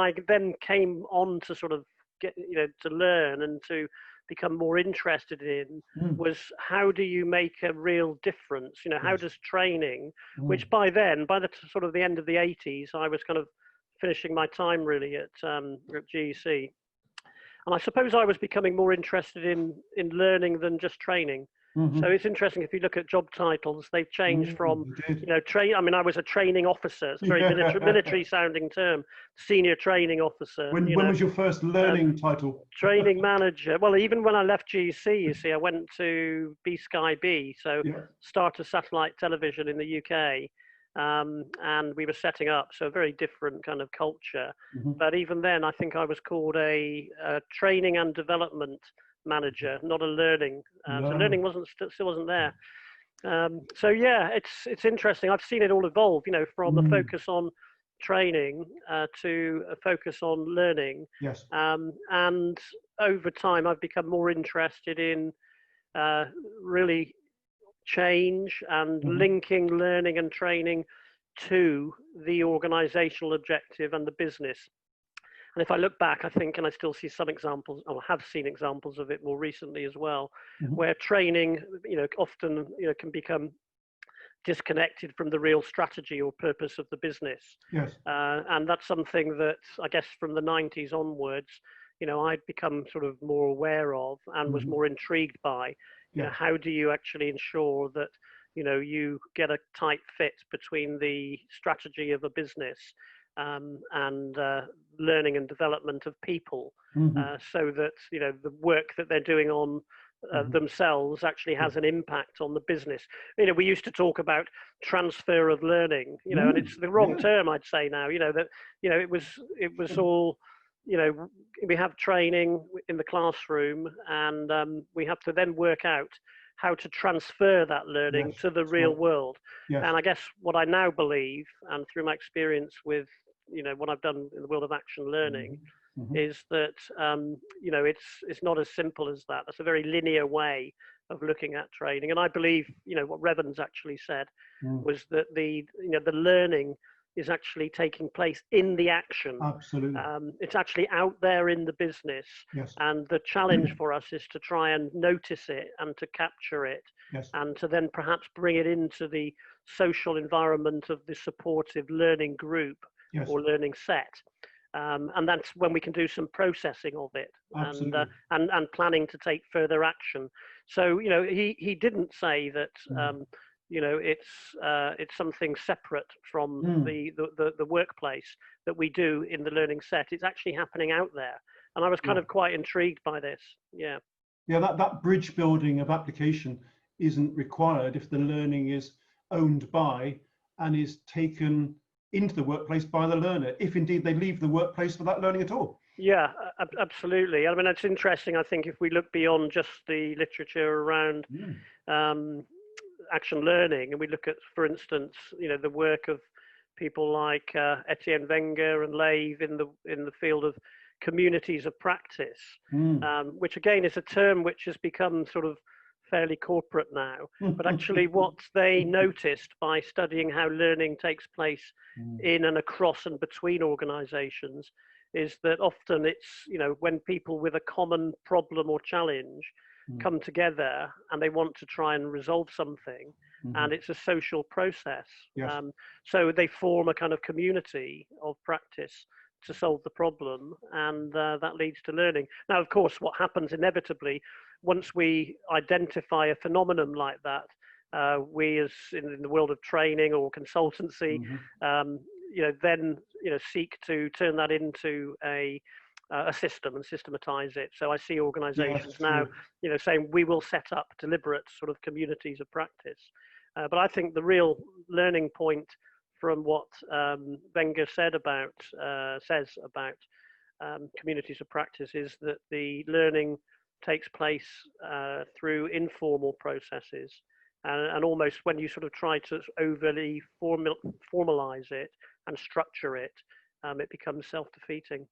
I then came on to sort of get, to learn and to become more interested in was how do you make a real difference? How does training, which by then, by the sort of the end of the 80s, I was kind of finishing my time really at GEC. And I suppose I was becoming more interested in learning than just training. So it's interesting, if you look at job titles, they've changed from, I mean, I was a training officer. It's a very military sounding term, senior training officer. When was your first learning title? Training manager. Well, even when I left GEC, you see, I went to B-Sky B, so Starter Satellite Television in the UK. And we were setting up, so a very different kind of culture. But even then, I think I was called a training and development manager, not a learning. So learning still wasn't there. So yeah, it's interesting. I've seen it all evolve, from a focus on training to a focus on learning. Yes. And over time, I've become more interested in really change and linking learning and training to the organizational objective and the business. And if I look back, I think, and I still see some examples, or have seen examples of it more recently as well, where training, often, can become disconnected from the real strategy or purpose of the business. Yes. And that's something that I guess from the 90s onwards, I'd become sort of more aware of and was more intrigued by. How do you actually ensure that, you get a tight fit between the strategy of a business and learning and development of people, so that the work that they're doing on themselves actually has an impact on the business. We used to talk about transfer of learning, and it's the wrong term, I'd say now. That it was all. We have training in the classroom, and we have to then work out how to transfer that learning to the real world. And I guess what I now believe, and through my experience with what I've done in the world of action learning, is that it's not as simple as that. That's a very linear way of looking at training. And I believe what Revans actually said was that the learning is actually taking place in the action. Absolutely. It's actually out there in the business. Yes. And the challenge for us is to try and notice it and to capture it, and to then perhaps bring it into the social environment of the supportive learning group or learning set. And that's when we can do some processing of it and planning to take further action. So, he didn't say that, it's something separate from the workplace that we do in the learning set. It's actually happening out there. And I was kind of quite intrigued by this. Yeah, that bridge building of application isn't required if the learning is owned by and is taken into the workplace by the learner, if indeed they leave the workplace for that learning at all. Yeah, absolutely. I mean, it's interesting, I think, if we look beyond just the literature around action learning, and we look at, for instance, the work of people like Etienne Wenger and Lave in the field of communities of practice, which again is a term which has become sort of fairly corporate now, but actually what they noticed by studying how learning takes place in and across and between organizations is that often it's, when people with a common problem or challenge come together and they want to try and resolve something, and it's a social process. So they form a kind of community of practice to solve the problem, and that leads to learning. Now, of course, what happens inevitably, once we identify a phenomenon like that, we as in the world of training or consultancy, then seek to turn that into a system and systematize it. So I see organizations now, saying we will set up deliberate sort of communities of practice. But I think the real learning point from what Wenger says about communities of practice is that the learning takes place through informal processes, and almost when you sort of try to overly formalize it and structure it, it becomes self-defeating.